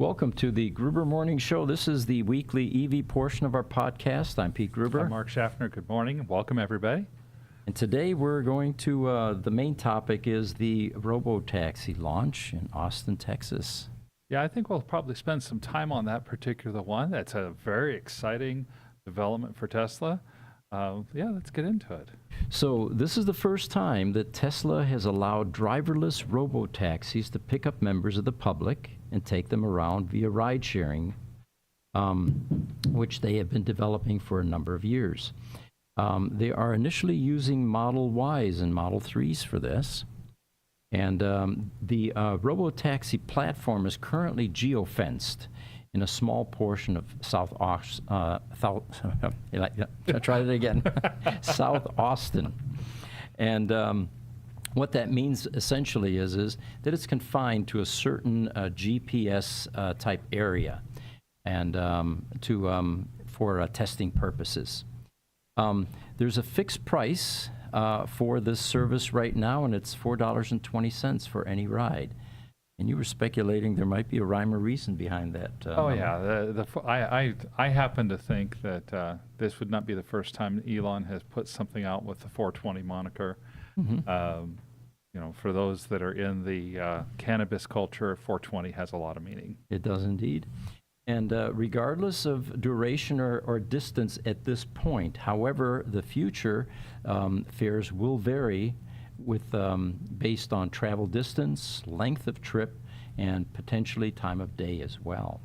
Welcome to the Gruber Morning Show. This is the weekly EV portion of our podcast. I'm Pete Gruber. I'm Mark Schaffner. Good morning. Welcome, everybody. And today we're going to, the main topic is the robo-taxi launch in Austin, Texas. Yeah, I think we'll probably spend some time on that particular one. That's a very exciting development for Tesla. Let's get into it. So this is the first time that Tesla has allowed driverless robo-taxis to pick up members of the public and take them around via ride-sharing, which they have been developing for a number of years. They are initially using Model Ys and Model 3s for this. And the robo-taxi platform is currently geofenced in a small portion of South Austin. And what that means essentially is that it's confined to a certain GPS type area and for testing purposes. There's a fixed price for this service right now, and it's $4.20 for any ride. And you were speculating there might be a rhyme or reason behind that. I happen to think that this would not be the first time Elon has put something out with the 420 moniker. Mm-hmm. For those that are in the cannabis culture, 420 has a lot of meaning. It does indeed. And regardless of duration or distance at this point, however, the future fares will vary with based on travel distance, length of trip, and potentially time of day as well.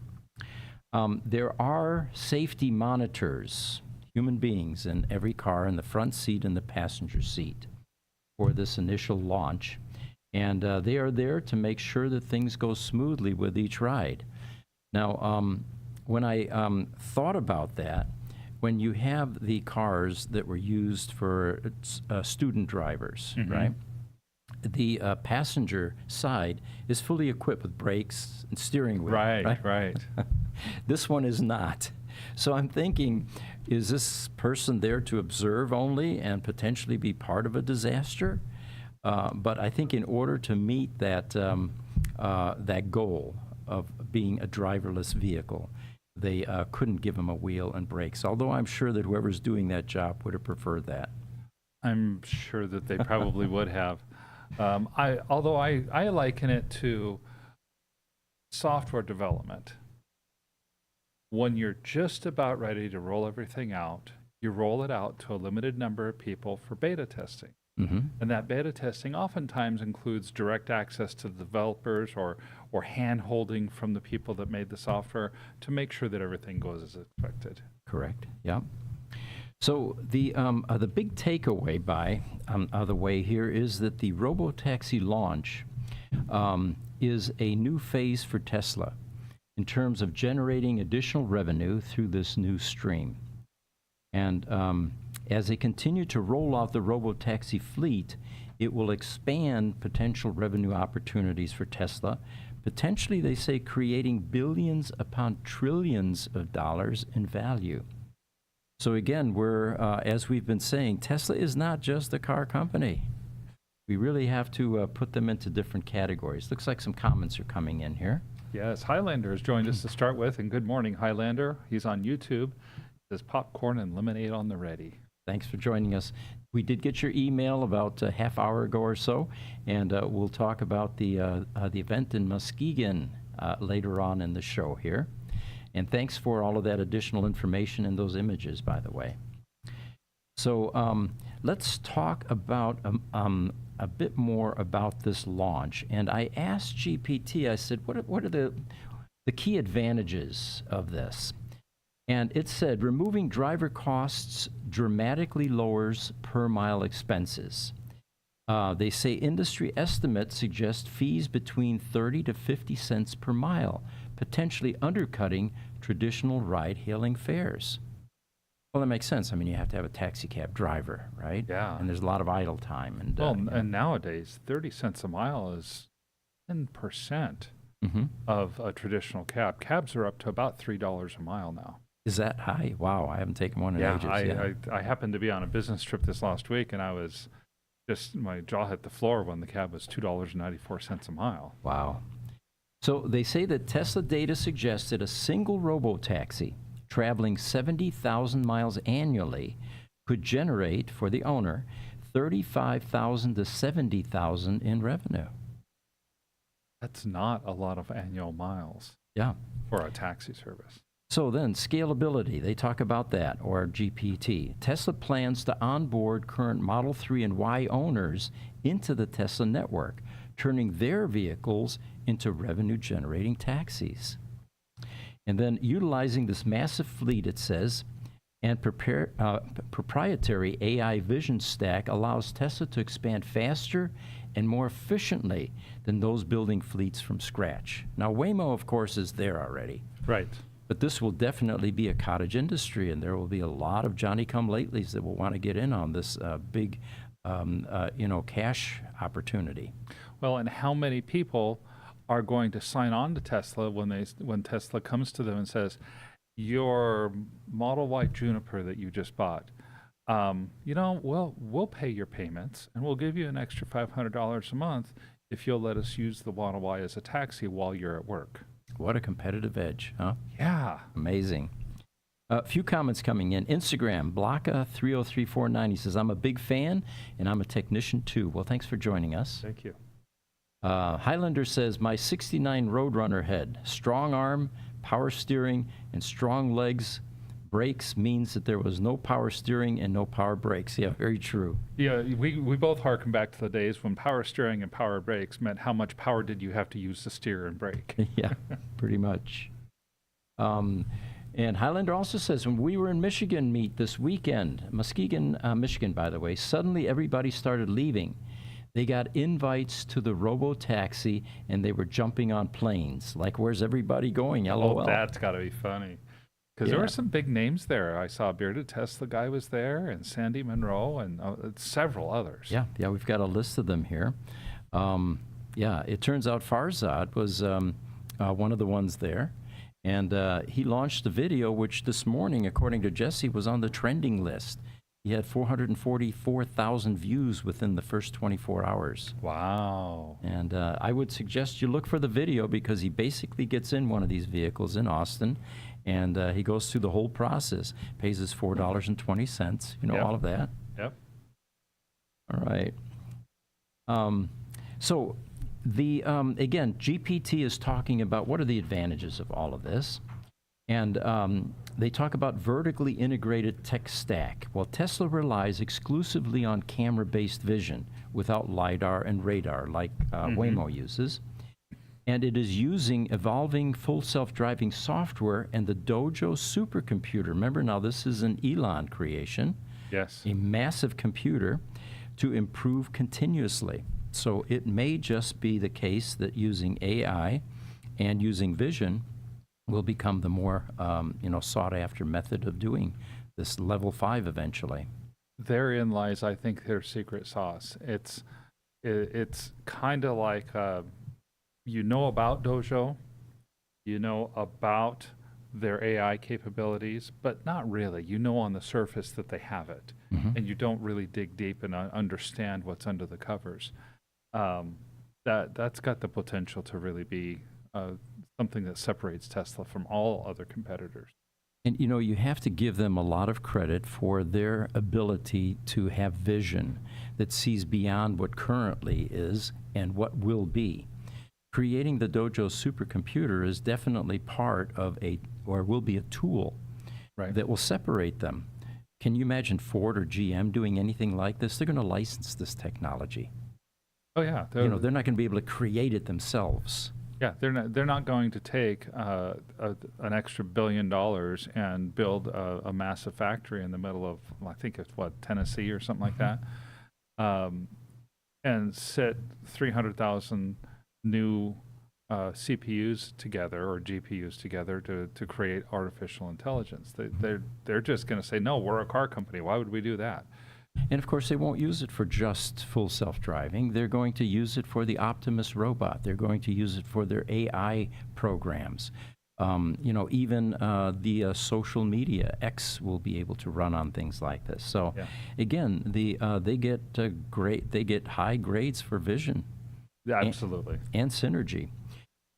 There are safety monitors, human beings in every car, in the front seat and the passenger seat for this initial launch. And they are there to make sure that things go smoothly with each ride. Now, when I thought about that, when you have the cars that were used for student drivers, mm-hmm. right? The passenger side is fully equipped with brakes and steering wheel. Right. This one is not. So I'm thinking, is this person there to observe only and potentially be part of a disaster? But I think in order to meet that goal of being a driverless vehicle, they couldn't give him a wheel and brakes, although I'm sure that whoever's doing that job would have preferred that. I'm sure that they probably would have. I liken it to software development. When you're just about ready to roll everything out, you roll it out to a limited number of people for beta testing. Mm-hmm. And that beta testing oftentimes includes direct access to the developers or hand-holding from the people that made the software to make sure that everything goes as expected. Correct, yeah. So the big takeaway by the way here is that the robo-taxi launch is a new phase for Tesla in terms of generating additional revenue through this new stream. And as they continue to roll out the robo-taxi fleet, it will expand potential revenue opportunities for Tesla, potentially, they say, creating billions upon trillions of dollars in value. So again, as we've been saying, Tesla is not just a car company. We really have to put them into different categories. Looks like some comments are coming in here. Yes, Highlander has joined us to start with, and good morning, Highlander. He's on YouTube. There's popcorn and lemonade on the ready. Thanks for joining us. We did get your email about a half hour ago or so, and we'll talk about the event in Muskegon later on in the show here. And thanks for all of that additional information and those images, by the way. So let's talk about a bit more about this launch. And I asked GPT, I said, what are the key advantages of this? And it said, removing driver costs dramatically lowers per mile expenses. They say industry estimates suggest fees between 30 to 50 cents per mile, potentially undercutting traditional ride-hailing fares. Well, that makes sense. I mean, you have to have a taxi cab driver, right? Yeah. And there's a lot of idle time. And nowadays, 30 cents a mile is 10% mm-hmm. of a traditional cab. Cabs are up to about $3 a mile now. Is that high? Wow, I haven't taken one in ages. I happened to be on a business trip this last week, and I was my jaw hit the floor when the cab was $2.94 a mile. Wow. So they say that Tesla data suggests that a single robo-taxi traveling 70,000 miles annually could generate for the owner 35,000 to 70,000 in revenue. That's not a lot of annual miles Yeah. for a taxi service. So then, scalability, they talk about that, or GPT. Tesla plans to onboard current Model 3 and Y owners into the Tesla network, turning their vehicles into revenue-generating taxis. And then, utilizing this massive fleet, it says, and proprietary AI vision stack allows Tesla to expand faster and more efficiently than those building fleets from scratch. Now, Waymo, of course, is there already. Right. But this will definitely be a cottage industry, and there will be a lot of Johnny-come-latelys that will want to get in on this big, cash opportunity. Well, and how many people are going to sign on to Tesla when Tesla comes to them and says, your Model Y Juniper that you just bought, we'll pay your payments and we'll give you an extra $500 a month if you'll let us use the Model Y as a taxi while you're at work. What a competitive edge, huh? Yeah. Amazing. A few comments coming in. Instagram, Blocka30349, he says, I'm a big fan and I'm a technician too. Well, thanks for joining us. Thank you. Highlander says, my 69 Roadrunner head, strong arm, power steering, and strong legs. Brakes means that there was no power steering and no power brakes. Yeah, very true. Yeah, we both harken back to the days when power steering and power brakes meant how much power did you have to use to steer and brake. Yeah, pretty much. And Highlander also says, when we were in Michigan meet this weekend, Muskegon, Michigan, by the way, suddenly everybody started leaving. They got invites to the robo-taxi, and they were jumping on planes. Like, where's everybody going? LOL. Oh, that's got to be funny. Because there were some big names there. I saw Bearded Tesla guy was there, and Sandy Monroe, and several others. Yeah, we've got a list of them here. It turns out Farzad was one of the ones there. And he launched a video, which this morning, according to Jesse, was on the trending list. He had 444,000 views within the first 24 hours. Wow. And I would suggest you look for the video because he basically gets in one of these vehicles in Austin, and he goes through the whole process, pays his $4.20, all of that. Yep. All right. So again, GPT is talking about what are the advantages of all of this. And they talk about vertically integrated tech stack. Well, Tesla relies exclusively on camera-based vision without LiDAR and radar like Waymo uses. And it is using evolving full self-driving software and the Dojo supercomputer. Remember, now this is an Elon creation. Yes. A massive computer to improve continuously. So it may just be the case that using AI and using vision will become the more sought-after method of doing this level 5 eventually. Therein lies, I think, their secret sauce. It's kind of like about Dojo, about their AI capabilities, but not really. On the surface that they have it, and you don't really dig deep and understand what's under the covers. That's got the potential to really be something that separates Tesla from all other competitors. And you have to give them a lot of credit for their ability to have vision that sees beyond what currently is and what will be. Creating the Dojo supercomputer is definitely part of will be a tool that will separate them. Can you imagine Ford or GM doing anything like this? They're going to license this technology. Oh yeah, they're not going to be able to create it themselves. Yeah, they're not going to take an extra $1 billion and build a massive factory in the middle of, I think it's Tennessee or something like that, and sit 300,000 new CPUs together or GPUs together to create artificial intelligence. They're just going to say, no, we're a car company. Why would we do that? And of course, they won't use it for just full self-driving. They're going to use it for the Optimus robot. They're going to use it for their AI programs. Even the social media, X, will be able to run on things like this. So, again, they get high grades for vision. Yeah, absolutely. And synergy.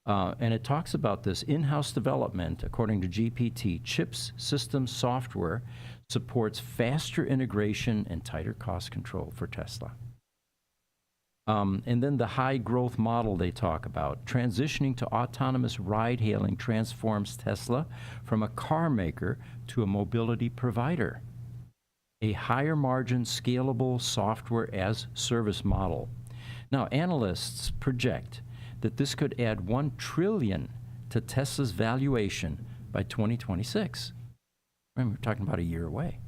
And it talks about this in-house development, according to GPT, CHIPS system software supports faster integration and tighter cost control for Tesla. And then the high growth model they talk about, transitioning to autonomous ride hailing transforms Tesla from a car maker to a mobility provider. A higher margin, scalable software as service model. Now, analysts project that this could add $1 trillion to Tesla's valuation by 2026. Remember, we're talking about a year away.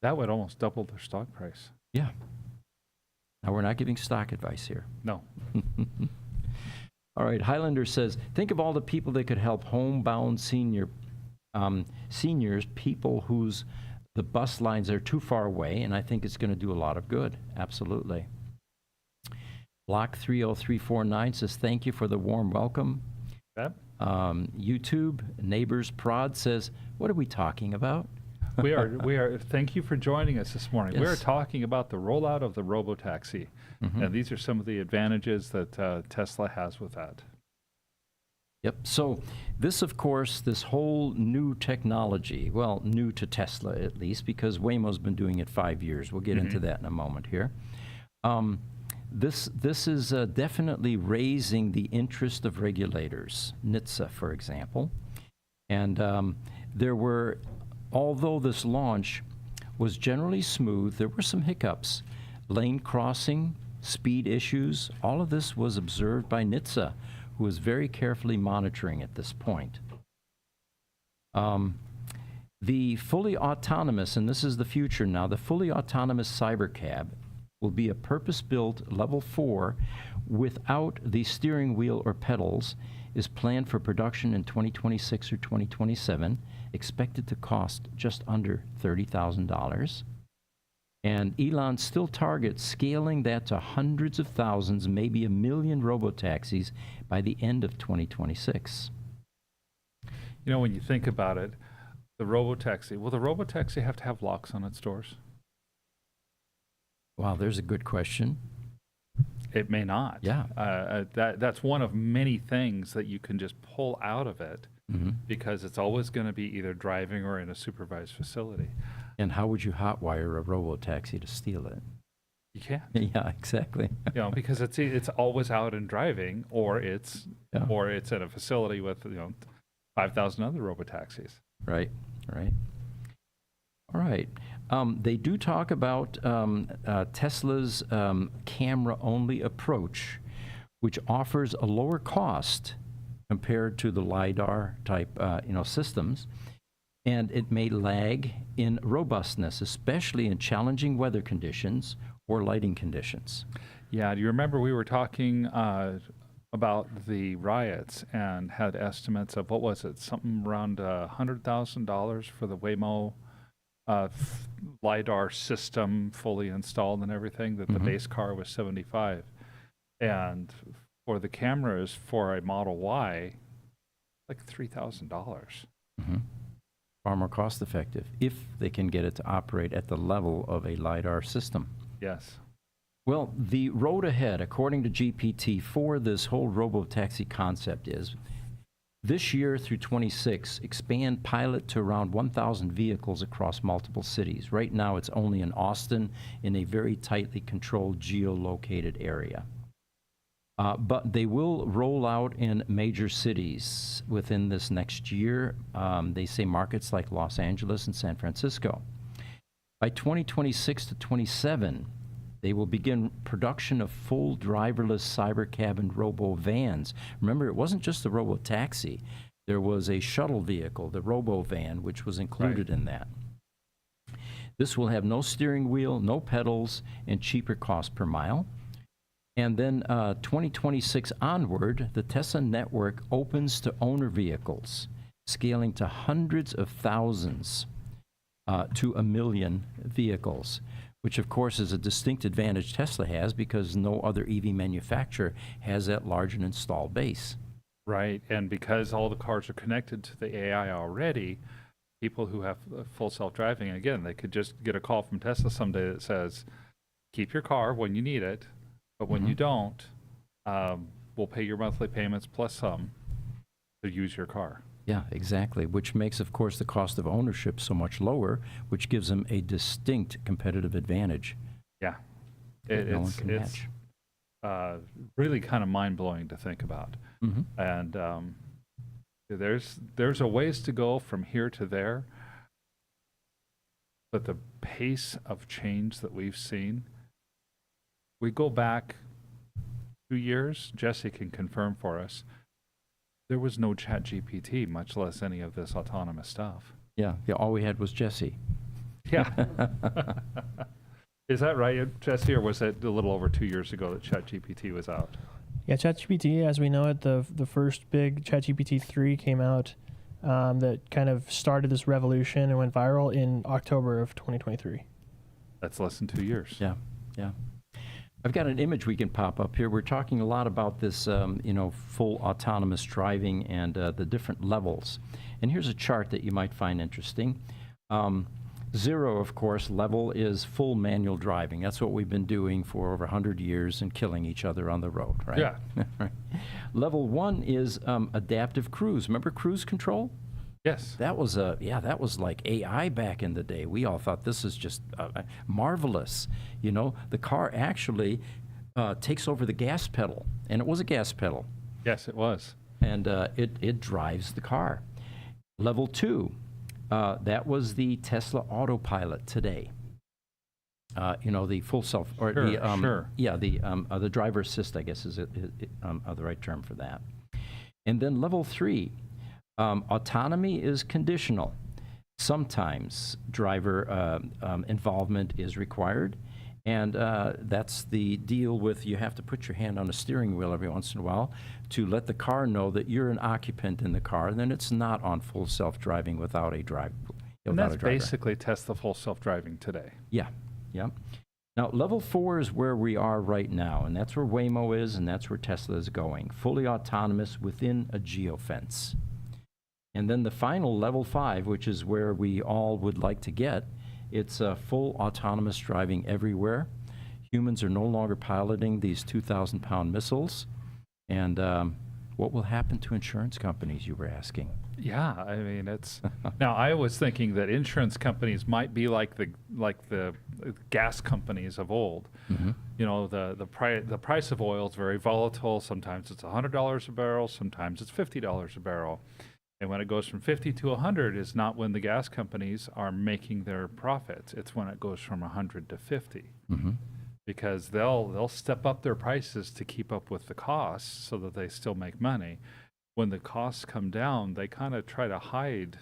That would almost double their stock price. Yeah. Now, we're not giving stock advice here. No. All right, Highlander says, think of all the people that could help homebound seniors, people whose the bus lines are too far away, and I think it's going to do a lot of good. Absolutely. Block 30349 says, thank you for the warm welcome. Yep. YouTube, Neighbors Prod says, what are we talking about? We are. Thank you for joining us this morning. Yes. We're talking about the rollout of the robotaxi, Mm-hmm. and these are some of the advantages that Tesla has with that. Yep. So this, of course, this whole new technology, well, new to Tesla at least, because Waymo's been doing it 5 years. We'll get into that in a moment here. This is definitely raising the interest of regulators, NHTSA, for example. And there were, although this launch was generally smooth, there were some hiccups. Lane crossing, speed issues, all of this was observed by NHTSA, who is very carefully monitoring at this point. The fully autonomous, and this is the future now, the fully autonomous Cybercab will be a purpose-built level 4 without the steering wheel or pedals, is planned for production in 2026 or 2027, expected to cost just under $30,000. And Elon still targets scaling that to hundreds of thousands, maybe 1 million robotaxis by the end of 2026. You know, when you think about it, the robotaxi, will the robotaxi have to have locks on its doors? Wow, there's a good question. It may not. Yeah. That's one of many things that you can just pull out of it because it's always going to be either driving or in a supervised facility. And how would you hotwire a robotaxi to steal it? You can't. Yeah, exactly. You know, because it's always out and driving, or it's at a facility with 5,000 other robotaxis. Right. All right. They do talk about Tesla's camera-only approach, which offers a lower cost compared to the LiDAR type systems, and it may lag in robustness, especially in challenging weather conditions or lighting conditions. Yeah, do you remember we were talking about the riots and had estimates of, what was it, something around $100,000 for the Waymo LiDAR system fully installed and everything, that the base car was $75,000. And for the cameras for a Model Y, like $3,000. Far more cost effective if they can get it to operate at the level of a LiDAR system. Yes. Well, the road ahead, according to GPT, for this whole robotaxi concept is this year through 26, expand pilot to around 1,000 vehicles across multiple cities. Right now, it's only in Austin in a very tightly controlled, geolocated area. But they will roll out in major cities within this next year. They say markets like Los Angeles and San Francisco. By 2026 to 27, they will begin production of full driverless Cybercab and robo-vans. Remember, it wasn't just the robo-taxi. There was a shuttle vehicle, the robo-van, which was included in that. This will have no steering wheel, no pedals, and cheaper cost per mile. And then 2026 onward, the Tesla network opens to owner vehicles, scaling to hundreds of thousands to 1 million vehicles, which of course is a distinct advantage Tesla has because no other EV manufacturer has that large an installed base. Right, and because all the cars are connected to the AI already, people who have full self-driving, again, they could just get a call from Tesla someday that says, keep your car when you need it, but when you don't, will pay your monthly payments plus some to use your car. Yeah, exactly, which makes, of course, the cost of ownership so much lower, which gives them a distinct competitive advantage Yeah. that no one It's can match. really kind of mind-blowing to think about. Mhm. And there's a ways to go from here to there, but the pace of change that we've seen, we go back 2 years, Jesse can confirm for us, there was no Chat GPT, much less any of this autonomous stuff. Yeah, all we had was Jesse. Yeah. Is that right, Jesse, or was it a little over 2 years ago that Chat GPT was out? Yeah, ChatGPT, as we know it, the first big ChatGPT 3 came out that kind of started this revolution and went viral in October of 2023. That's less than 2 years. Yeah, yeah. I've got an image we can pop up here. We're talking a lot about this, full autonomous driving and the different levels. And here's a chart that you might find interesting. 0, of course, level is full manual driving. That's what we've been doing for over 100 years and killing each other on the road, right? Yeah. Right. Level 1 is adaptive cruise. Remember cruise control? Yes. That was that was like AI back in the day. We all thought this is just marvelous. The car actually takes over the gas pedal, and it was a gas pedal, Yes, it was. and it drives the car. Level 2, that was the Tesla autopilot today. The full self, or Sure. the driver assist, I guess is the right term for that. And then level 3. Autonomy is conditional. Sometimes driver involvement is required, and that's the deal with you have to put your hand on a steering wheel every once in a while to let the car know that you're an occupant in the car, and then it's not on full self-driving without a driver. And that's basically Tesla full self-driving today. Yeah, yeah. Now, level 4 is where we are right now, and that's where Waymo is, and that's where Tesla is going. Fully autonomous within a geofence. And then the final level 5, which is where we all would like to get, it's full autonomous driving everywhere. Humans are no longer piloting these 2,000-pound missiles. And what will happen to insurance companies, you were asking? Yeah, I mean, it's now I was thinking that insurance companies might be like the gas companies of old. Mm-hmm. The price of oil is very volatile. Sometimes it's $100 a barrel, sometimes it's $50 a barrel. And when it goes from 50 to 100 is not when the gas companies are making their profits. It's when it goes from 100 to 50. Mm-hmm. Because they'll step up their prices to keep up with the costs so that they still make money. When the costs come down, they kind of try to hide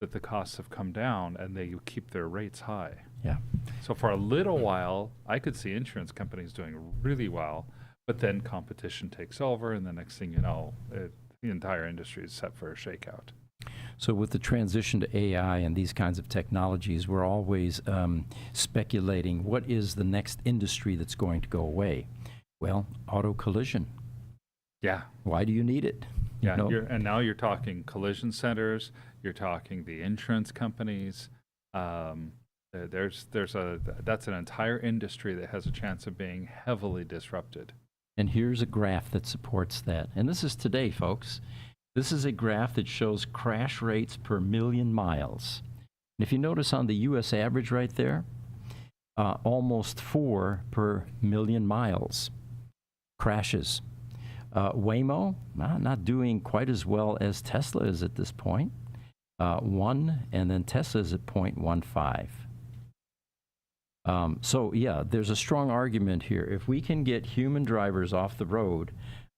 that the costs have come down, and they keep their rates high. Yeah. So for a little while, I could see insurance companies doing really well, but then competition takes over, and the next thing you know, the entire industry is set for a shakeout. So with the transition to AI and these kinds of technologies, we're always speculating what is the next industry that's going to go away. Well, auto collision. Yeah. Why do you need it? Yeah, and now you're talking collision centers, you're talking the insurance companies. That's an entire industry that has a chance of being heavily disrupted. And here's a graph that supports that. And this is today, folks. This is a graph that shows crash rates per million miles. And if you notice on the U.S. average right there, almost 4 per million miles crashes. Waymo, not doing quite as well as Tesla is at this point. 1, and then Tesla is at 0.15. So, yeah, there's a strong argument here. If we can get human drivers off the road,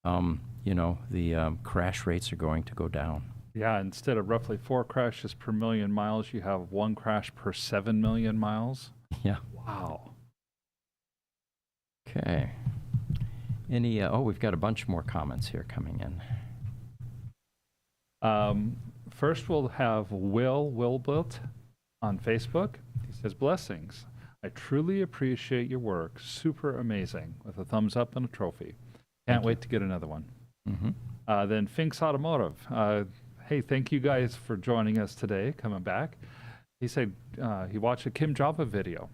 the crash rates are going to go down. Yeah, instead of roughly 4 crashes per million miles, you have 1 crash per 7 million miles. Yeah. Wow. Okay. We've got a bunch more comments here coming in. First, we'll have Will Wilbert on Facebook. He says, "Blessings. I truly appreciate your work. Super amazing," with a thumbs up and a trophy. Can't wait to get another one. Mm-hmm. Then Finks Automotive. Hey, thank you guys for joining us today, coming back. He said he watched a Kim Java video.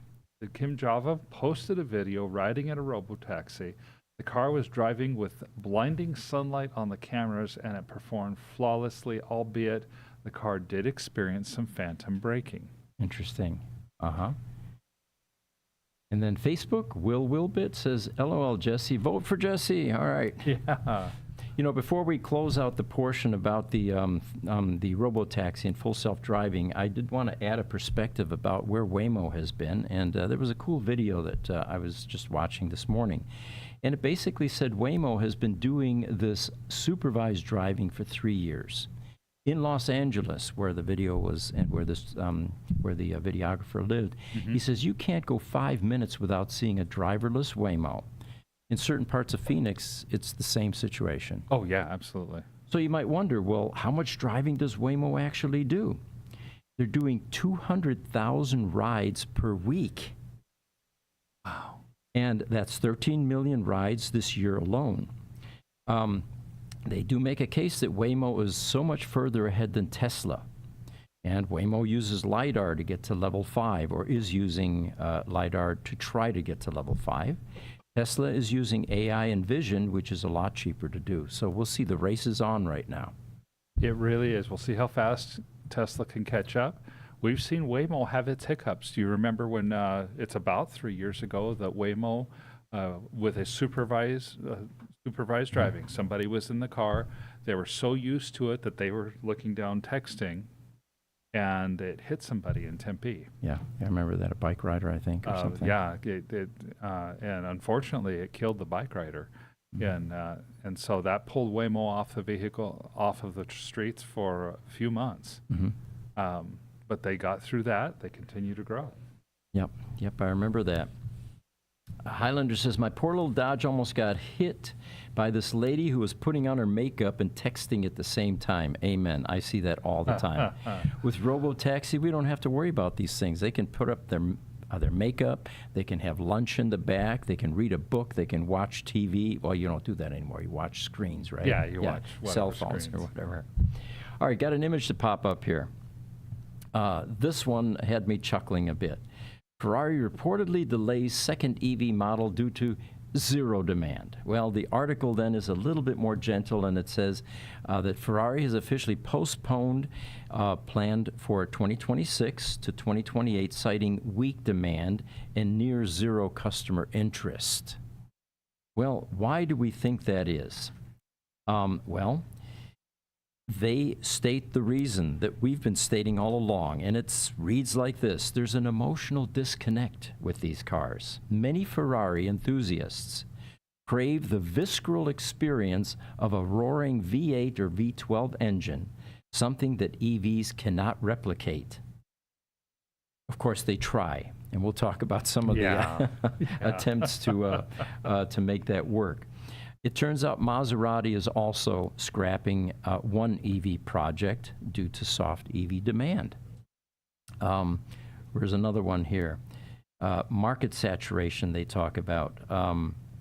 Kim Java posted a video riding in a robotaxi The car was driving with blinding sunlight on the cameras and it performed flawlessly, albeit the car did experience some phantom braking. Interesting. Uh-huh. And then Facebook, Will Wilbit says, LOL, Jesse. Vote for Jesse. All right. Yeah. You know, before we close out the portion about the robotaxi and full self-driving, I did want to add a perspective about where Waymo has been. And there was a cool video that I was just watching this morning. And it basically said Waymo has been doing this supervised driving for 3 years. In Los Angeles, where the video was and where this where the videographer lived, he says you can't go 5 minutes without seeing a driverless Waymo. In certain parts of Phoenix, it's the same situation. Oh, yeah, absolutely. So you might wonder, well, how much driving does Waymo actually do? They're doing 200,000 rides per week. Wow. And that's 13 million rides this year alone. They do make a case that Waymo is so much further ahead than Tesla. And Waymo uses LiDAR to get to level 5, or is using LiDAR to try to get to level 5. Tesla is using AI and vision, which is a lot cheaper to do. So we'll see, the race is on right now. It really is. We'll see how fast Tesla can catch up. We've seen Waymo have its hiccups. Do you remember when it's about 3 years ago that Waymo, with a supervised driving, somebody was in the car, they were so used to it that they were looking down texting, and it hit somebody in Tempe. Yeah, I remember that, a bike rider, I think, or something. Yeah, and unfortunately, it killed the bike rider. And so that pulled Waymo off the vehicle, off of the streets for a few months. But they got through that. They continue to grow. Yep, I remember that. Highlander says, my poor little Dodge almost got hit by this lady who was putting on her makeup and texting at the same time. Amen. I see that all the time. With Robotaxi, we don't have to worry about these things. They can put up their makeup. They can have lunch in the back. They can read a book. They can watch TV. Well, you don't do that anymore. You watch screens, right? Yeah, you watch cell phones screens. or whatever. All right, got an image to pop up here. This one had me chuckling a bit. Ferrari reportedly delays second EV model due to zero demand. Well, the article then is a little bit more gentle, and it says that Ferrari has officially postponed planned for 2026 to 2028, citing weak demand and near zero customer interest. Well, why do we think that is? Well, they state the reason that we've been stating all along, and it reads like this. There's an emotional disconnect with these cars. Many Ferrari enthusiasts crave the visceral experience of a roaring V8 or V12 engine, something that EVs cannot replicate. Of course, they try, and we'll talk about some of the attempts to make that work. It turns out Maserati is also scrapping one EV project due to soft EV demand. There's another one here. Market saturation they talk about.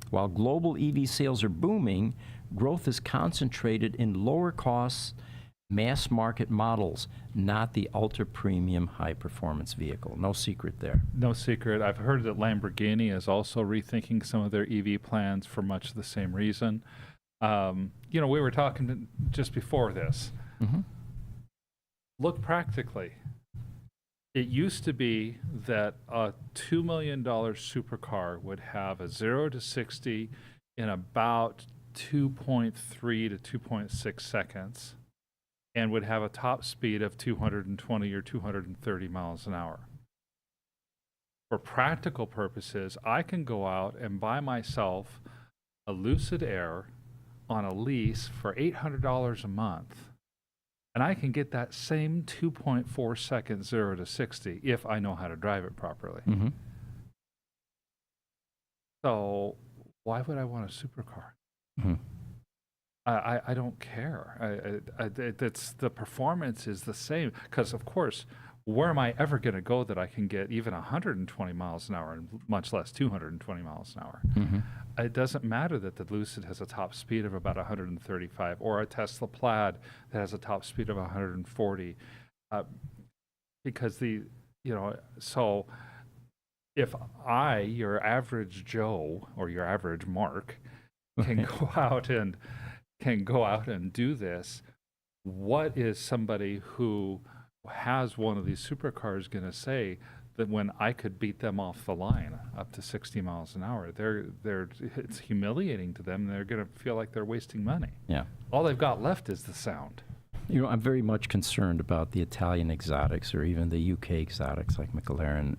While global EV sales are booming, growth is concentrated in lower costs, mass market models, not the ultra premium high performance vehicle. No secret there. No secret. I've heard that Lamborghini is also rethinking some of their EV plans for much the same reason. We were talking just before this. Look practically. It used to be that a $2 million supercar would have a 0 to 60 in about 2.3 to 2.6 seconds. And would have a top speed of 220 or 230 miles an hour. For practical purposes, I can go out and buy myself a Lucid Air on a lease for $800 a month, and I can get that same 2.4 second 0 to 60 if I know how to drive it properly. So why would I want a supercar? I don't care. It's the performance is the same, because of course, where am I ever going to go that I can get even 120 miles an hour, and much less 220 miles an hour? It doesn't matter that the Lucid has a top speed of about 135, or a Tesla Plaid that has a top speed of 140, because so if your average Joe or your average Mark, can go out and do this, what is somebody who has one of these supercars going to say that when I could beat them off the line up to 60 miles an hour? It's humiliating to them. They're going to feel like they're wasting money. Yeah. All they've got left is the sound. You know, I'm very much concerned about the Italian exotics or even the UK exotics like McLaren.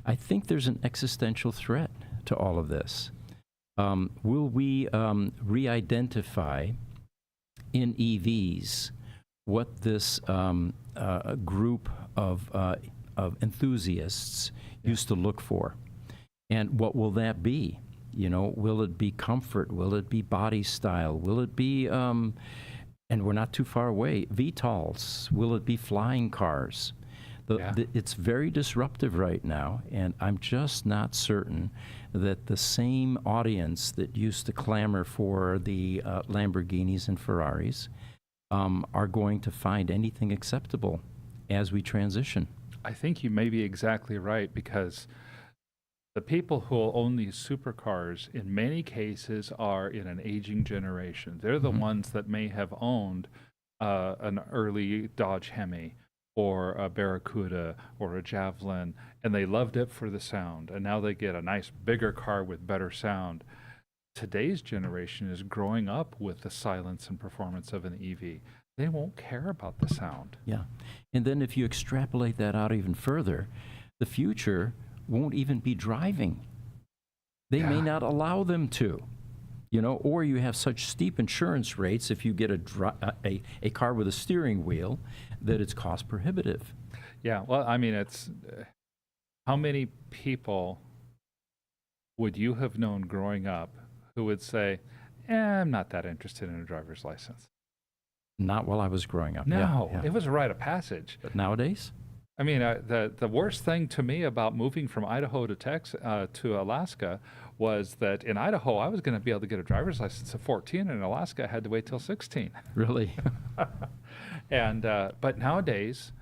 I think there's an existential threat to all of this. Will we re-identify in EVs what this group of enthusiasts used to look for? And what will that be? You know, will it be comfort? Will it be body style? Will it be, and we're not too far away, VTOLs? Will it be flying cars? It's very disruptive right now, and I'm just not certain that the same audience that used to clamor for the Lamborghinis and Ferraris are going to find anything acceptable as we transition. I think you may be exactly right, because the people who will own these supercars in many cases are in an aging generation. They're the ones that may have owned an early Dodge Hemi or a Barracuda or a Javelin, and they loved it for the sound, and now they get a nice bigger car with better sound. Today's generation is growing up with the silence and performance of an EV. They won't care about the sound. Yeah. And then if you extrapolate that out even further, the future won't even be driving. They may not allow them to. You know, or you have such steep insurance rates if you get a car with a steering wheel that it's cost prohibitive. Yeah, well, I mean, it's how many people would you have known growing up who would say, I'm not that interested in a driver's license? Not while I was growing up. No, Yeah. it was a rite of passage. But nowadays? I mean, the worst thing to me about moving from Idaho to Alaska was that in Idaho, I was going to be able to get a driver's license at 14, and in Alaska, I had to wait till 16. Really? And but nowadays,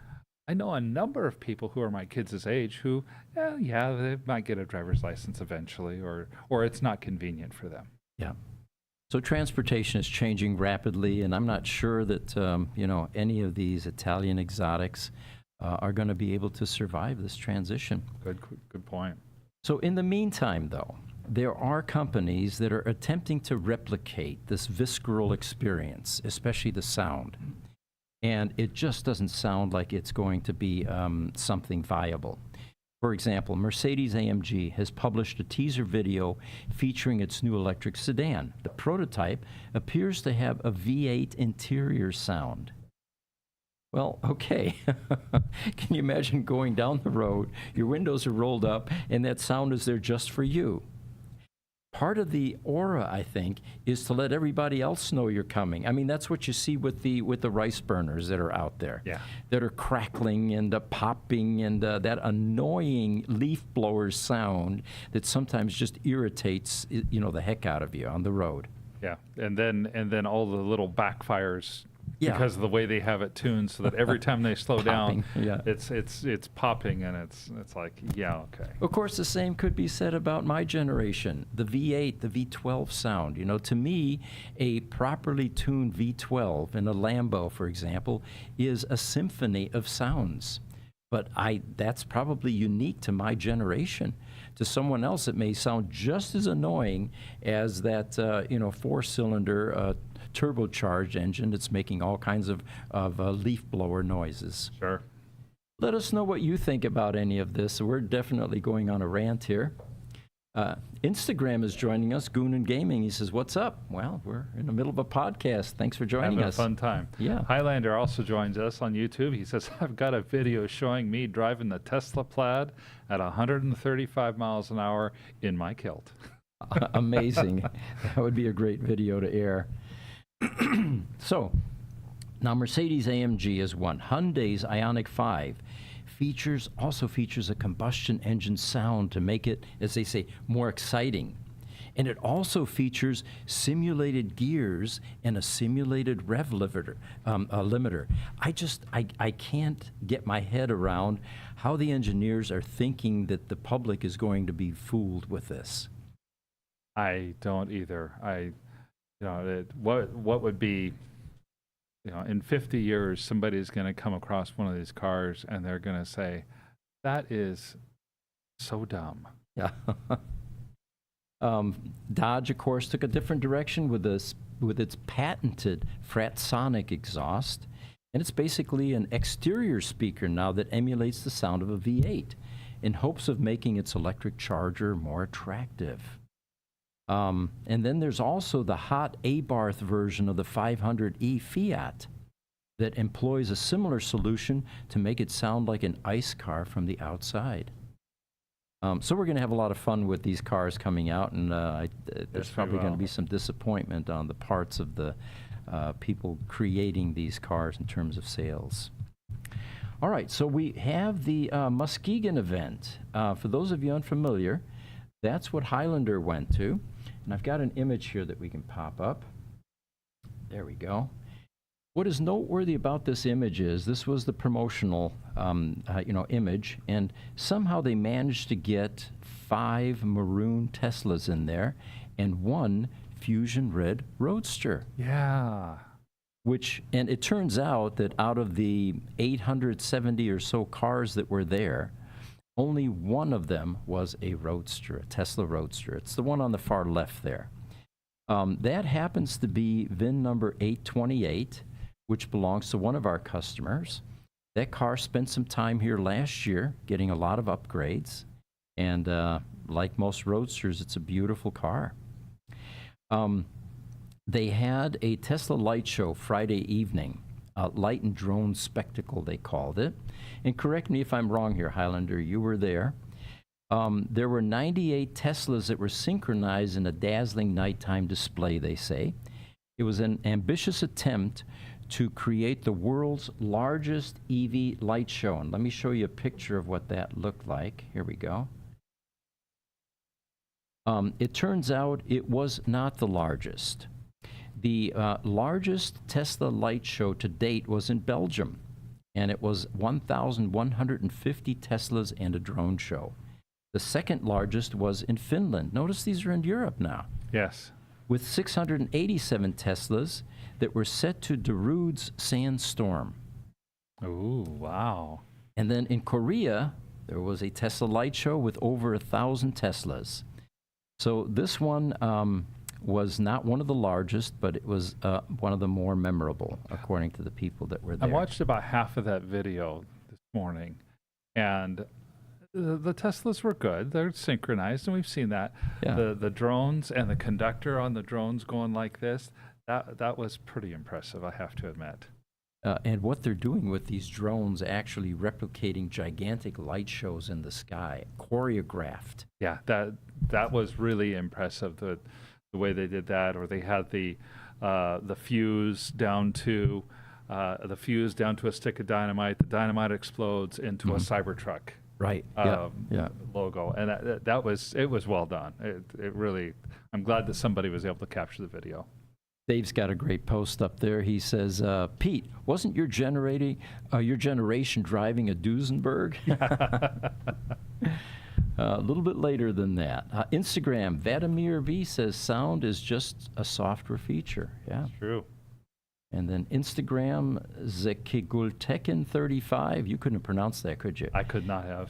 I know a number of people who are my kids' age who, they might get a driver's license eventually, or it's not convenient for them. Yeah. So transportation is changing rapidly, and I'm not sure that any of these Italian exotics are going to be able to survive this transition. Good point. So in the meantime, though, there are companies that are attempting to replicate this visceral experience, especially the sound. And it just doesn't sound like it's going to be something viable. For example, Mercedes-AMG has published a teaser video featuring its new electric sedan. The prototype appears to have a V8 interior sound. Well, okay. Can you imagine going down the road, your windows are rolled up, and that sound is there just for you? Part of the aura, I think, is to let everybody else know you're coming. I mean, that's what you see with the rice burners that are out there, that are crackling and popping, and that annoying leaf blower sound that sometimes just irritates, the heck out of you on the road. Yeah, and then all the little backfires. Because of the way they have it tuned, so that every time they slow down, it's popping, and it's like, okay. Of course, the same could be said about my generation. The V8, the V12 sound. To me, a properly tuned V12 in a Lambo, for example, is a symphony of sounds. But that's probably unique to my generation. To someone else, it may sound just as annoying as that, four-cylinder turbocharged engine that's making all kinds of leaf blower noises. Sure. Let us know what you think about any of this. We're definitely going on a rant here. Instagram is joining us, Goonan Gaming. He says, what's up? Well, we're in the middle of a podcast. Thanks for joining us. Having a fun time. Yeah. Highlander also joins us on YouTube. He says, I've got a video showing me driving the Tesla Plaid at 135 miles an hour in my kilt. Amazing. That would be a great video to air. So, now Mercedes-AMG is one. Hyundai's Ioniq 5 also features a combustion engine sound to make it, as they say, more exciting. And it also features simulated gears and a simulated rev limiter. I can't get my head around how the engineers are thinking that the public is going to be fooled with this. I don't either. What would be, in 50 years, somebody's going to come across one of these cars and they're going to say, that is so dumb. Yeah. Dodge, of course, took a different direction with its patented Fratsonic exhaust, and it's basically an exterior speaker now that emulates the sound of a V8 in hopes of making its electric charger more attractive. And then there's also the hot Abarth version of the 500e Fiat that employs a similar solution to make it sound like an ICE car from the outside. So we're going to have a lot of fun with these cars coming out, and there's probably going to be some disappointment on the parts of the people creating these cars in terms of sales. All right, so we have the Muskegon event. For those of you unfamiliar, that's what Highlander went to, and I've got an image here that we can pop up. There we go. What is noteworthy about this image is this was the promotional, image, and somehow they managed to get 5 maroon Teslas in there and 1 Fusion Red Roadster. Yeah. And it turns out that out of the 870 or so cars that were there, only one of them was a Roadster, a Tesla Roadster. It's the one on the far left there. That happens to be VIN number 828. Which belongs to one of our customers. That car spent some time here last year getting a lot of upgrades. And like most Roadsters, it's a beautiful car. They had a Tesla light show Friday evening, a light and drone spectacle, they called it. And correct me if I'm wrong here, Highlander, you were there. There were 98 Teslas that were synchronized in a dazzling nighttime display, they say. It was an ambitious attempt to create the world's largest EV light show. And let me show you a picture of what that looked like. Here we go. It turns out it was not the largest. The largest Tesla light show to date was in Belgium, and it was 1,150 Teslas and a drone show. The second largest was in Finland. Notice these are in Europe now. Yes. With 687 Teslas that were set to Darude's Sandstorm. Ooh, wow. And then in Korea, there was a Tesla light show with over 1,000 Teslas. So this one was not one of the largest, but it was one of the more memorable, according to the people that were there. I watched about half of that video this morning, and the Teslas were good. They're synchronized, and we've seen that. Yeah. The drones and the conductor on the drones going like this, that was pretty impressive, I have to admit. And what they're doing with these drones, actually replicating gigantic light shows in the sky, choreographed. Yeah, that was really impressive, the way they did that. Or they had the fuse down to a stick of dynamite. The dynamite explodes into a Cybertruck. Right. Logo, and it was well done. It really. I'm glad that somebody was able to capture the video. Dave's got a great post up there. He says, "Pete, wasn't your generation driving a Duesenberg?" A little bit later than that. Instagram, Vladimir V says, "Sound is just a software feature." Yeah, true. And then Instagram, Zekigultekin35. You couldn't pronounce that, could you? I could not have.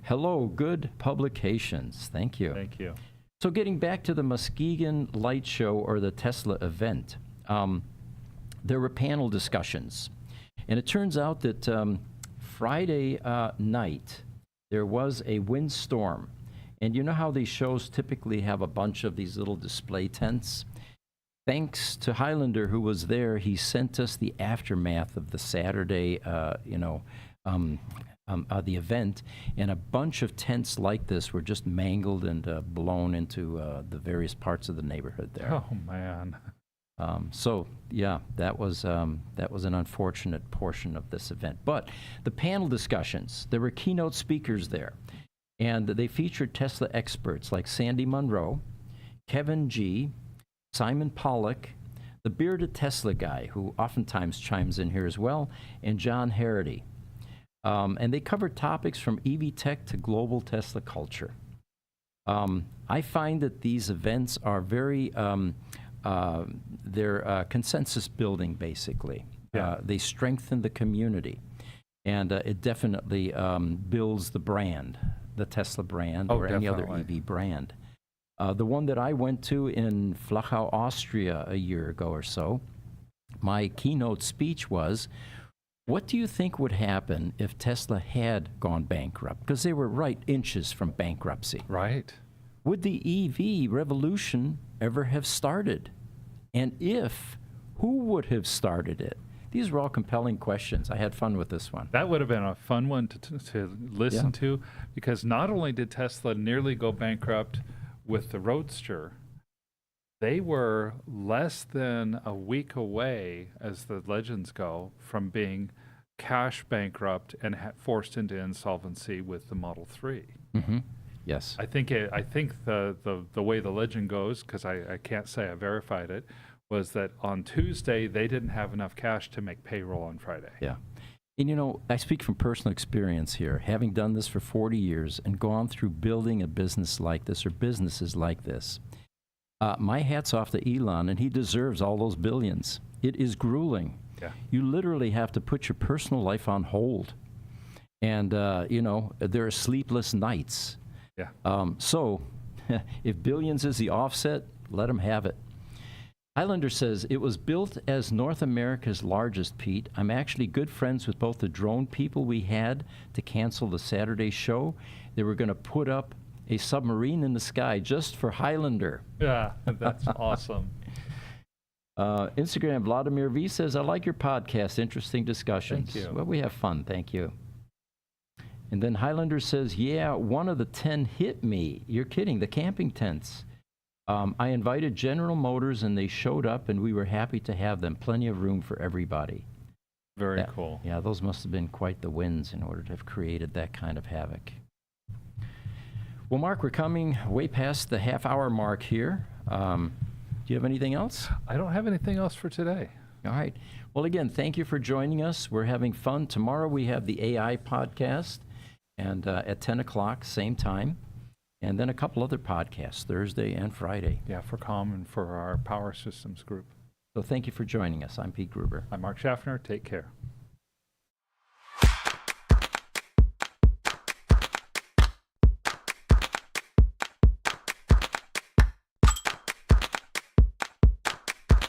Hello, good publications. Thank you. Thank you. So getting back to the Muskegon Light Show or the Tesla event, there were panel discussions. And it turns out that Friday night, there was a windstorm. And you know how these shows typically have a bunch of these little display tents? Thanks to Highlander, who was there, he sent us the aftermath of the Saturday, the event, and a bunch of tents like this were just mangled and blown into the various parts of the neighborhood there. Oh man! So yeah, that was an unfortunate portion of this event. But the panel discussions, there were keynote speakers there, and they featured Tesla experts like Sandy Munro, Kevin G., Simon Pollock, the bearded Tesla guy, who oftentimes chimes in here as well, and John Harity. And they covered topics from EV tech to global Tesla culture. I find that these events are very, they're consensus building, basically. Yeah. They strengthen the community. And it definitely builds the brand, the Tesla brand, Oh, or any other definitely. EV brand. The one that I went to in Flachau, Austria a year ago or so, my keynote speech was, what do you think would happen if Tesla had gone bankrupt? Because they were right inches from bankruptcy. Right. Would the EV revolution ever have started? And if, who would have started it? These are all compelling questions. I had fun with this one. That would have been a fun one to listen Yeah. to, because not only did Tesla nearly go bankrupt with the Roadster, they were less than a week away, as the legends go, from being cash bankrupt and forced into insolvency with the Model 3. Mm-hmm. Yes. I think the way the legend goes, because I can't say I verified it, was that on Tuesday they didn't have enough cash to make payroll on Friday. Yeah. And you know, I speak from personal experience here, having done this for 40 years and gone through building a business like this or businesses like this. My hat's off to Elon, and he deserves all those billions. It is grueling. Yeah. You literally have to put your personal life on hold. And, you know, there are sleepless nights. Yeah. So if billions is the offset, let him have it. Highlander says, it was built as North America's largest, Pete. I'm actually good friends with both the drone people we had to cancel the Saturday show. They were going to put up a submarine in the sky just for Highlander. Yeah, that's awesome. Instagram, Vladimir V says, I like your podcast. Interesting discussions. Thank you. Well, we have fun. Thank you. And then Highlander says, yeah, one of the 10 hit me. You're kidding. The camping tents. I invited General Motors, and they showed up, and we were happy to have them. Plenty of room for everybody. Very cool. Yeah, those must have been quite the wins in order to have created that kind of havoc. Well, Mark, we're coming way past the half-hour mark here. Do you have anything else? I don't have anything else for today. All right. Well, again, thank you for joining us. We're having fun. Tomorrow we have the AI podcast, and at 10 o'clock, same time. And then a couple other podcasts, Thursday and Friday. Yeah, for COM and for our Power Systems group. So thank you for joining us. I'm Pete Gruber. I'm Mark Schaffner. Take care.